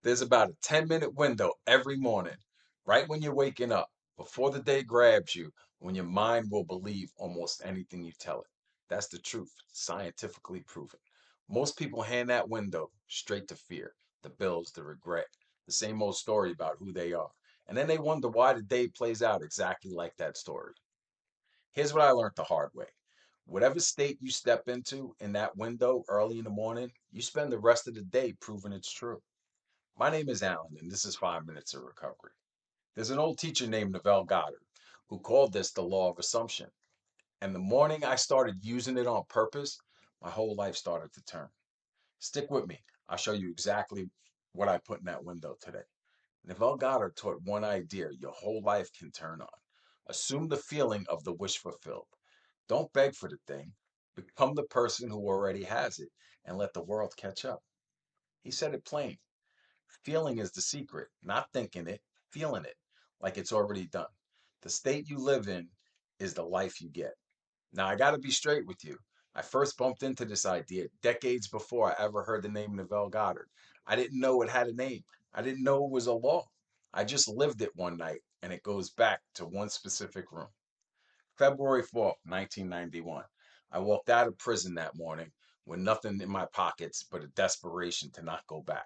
There's about a 10-minute window every morning, right when you're waking up, before the day grabs you, when your mind will believe almost anything you tell it. That's the truth, scientifically proven. Most people hand that window straight to fear, the bills, the regret, the same old story about who they are. And then they wonder why the day plays out exactly like that story. Here's what I learned the hard way. Whatever state you step into in that window early in the morning, you spend the rest of the day proving it's true. My name is Alan, and this is 5 Minutes of Recovery. There's an old teacher named Neville Goddard who called this the law of assumption. And the morning I started using it on purpose, my whole life started to turn. Stick with me. I'll show you exactly what I put in that window today. Neville Goddard taught one idea your whole life can turn on. Assume the feeling of the wish fulfilled. Don't beg for the thing. Become the person who already has it and let the world catch up. He said it plain. Feeling is the secret, not thinking it, feeling it like it's already done. The state you live in is the life you get. Now, I got to be straight with you. I first bumped into this idea decades before I ever heard the name Neville Goddard. I didn't know it had a name, I didn't know it was a law. I just lived it one night, and it goes back to one specific room. February 4th, 1991. I walked out of prison that morning with nothing in my pockets but a desperation to not go back.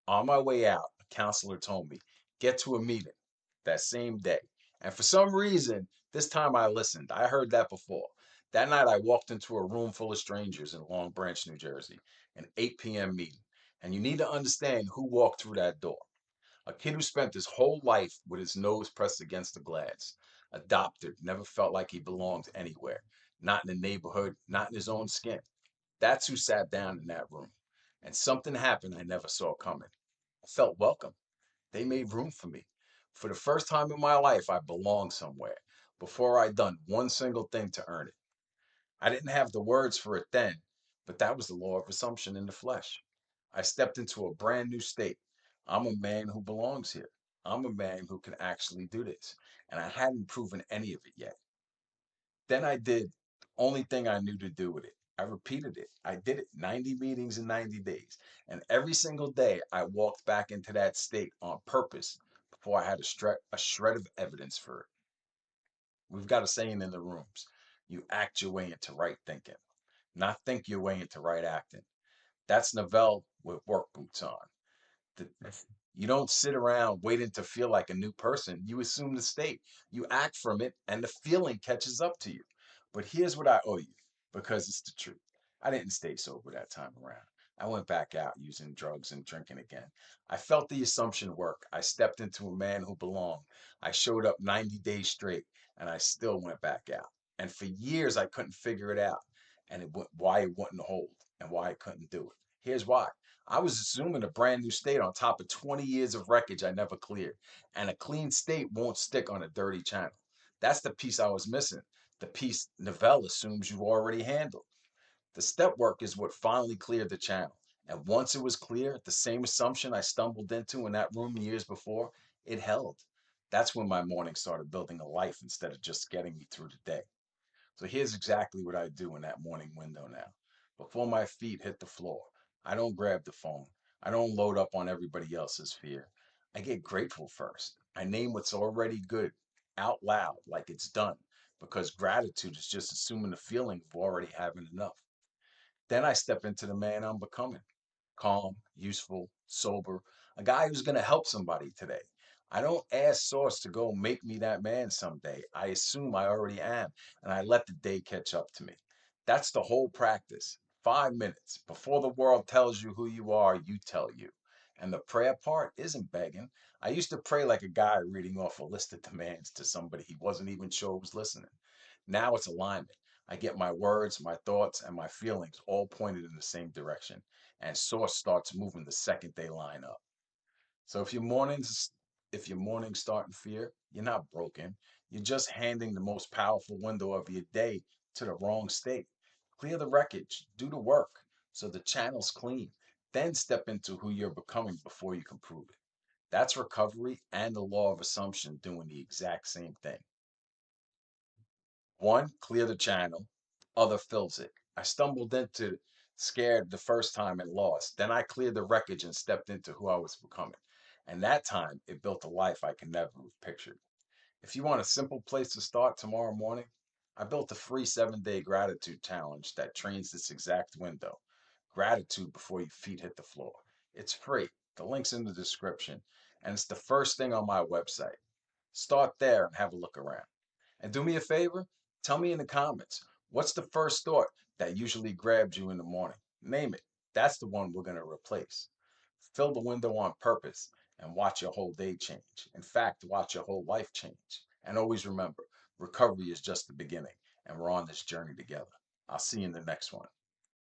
On my way out, a counselor told me, get to a meeting that same day. And for some reason, this time I listened. I heard that before. That night, I walked into a room full of strangers in Long Branch, New Jersey, an 8 p.m. meeting. And you need to understand who walked through that door. A kid who spent his whole life with his nose pressed against the glass. Adopted, never felt like he belonged anywhere. Not in the neighborhood, not in his own skin. That's who sat down in that room. And something happened I never saw coming. I felt welcome. They made room for me. For the first time in my life, I belonged somewhere before I'd done one single thing to earn it. I didn't have the words for it then, but that was the law of assumption in the flesh. I stepped into a brand new state. I'm a man who belongs here. I'm a man who can actually do this. And I hadn't proven any of it yet. Then I did the only thing I knew to do with it. I repeated it. I did it 90 meetings in 90 days. And every single day I walked back into that state on purpose before I had a shred of evidence for it. We've got a saying in the rooms, you act your way into right thinking, not think your way into right acting. That's Novell with work boots on. The, you don't sit around waiting to feel like a new person. You assume the state, you act from it, and the feeling catches up to you. But here's what I owe you because it's the truth. I didn't stay sober that time around. I went back out using drugs and drinking again. I felt the assumption work. I stepped into a man who belonged. I showed up 90 days straight and I still went back out. And for years, I couldn't figure it out and why it wouldn't hold and why I couldn't do it. Here's why. I was assuming a brand new state on top of 20 years of wreckage I never cleared. And a clean state won't stick on a dirty channel. That's the piece I was missing. The piece Novell assumes you already handled. The step work is what finally cleared the channel. And once it was clear, the same assumption I stumbled into in that room years before, it held. That's when my morning started building a life instead of just getting me through the day. So here's exactly what I do in that morning window now. Before my feet hit the floor, I don't grab the phone. I don't load up on everybody else's fear. I get grateful first. I name what's already good out loud like it's done because gratitude is just assuming the feeling of already having enough. Then I step into the man I'm becoming, calm, useful, sober, a guy who's going to help somebody today. I don't ask Source to go make me that man someday. I assume I already am, and I let the day catch up to me. That's the whole practice. 5 minutes. Before the world tells you who you are, you tell you. And the prayer part isn't begging. I used to pray like a guy reading off a list of demands to somebody he wasn't even sure was listening. Now it's alignment. I get my words, my thoughts, and my feelings all pointed in the same direction, and source starts moving the second they line up. So if your mornings start in fear, you're not broken. You're just handing the most powerful window of your day to the wrong state. Clear the wreckage, do the work so the channel's clean. Then step into who you're becoming before you can prove it. That's recovery and the law of assumption doing the exact same thing. One, clear the channel. Other fills it. I stumbled into scared the first time and lost. Then I cleared the wreckage and stepped into who I was becoming. And that time, it built a life I could never have pictured. If you want a simple place to start tomorrow morning, I built a free 7-day gratitude challenge that trains this exact window. Gratitude before your feet hit the floor. It's free. The link's in the description, and it's the first thing on my website. Start there and have a look around. And do me a favor, tell me in the comments, what's the first thought that usually grabs you in the morning? Name it. That's the one we're going to replace. Fill the window on purpose and watch your whole day change. In fact, watch your whole life change. And always remember, recovery is just the beginning, and we're on this journey together. I'll see you in the next one.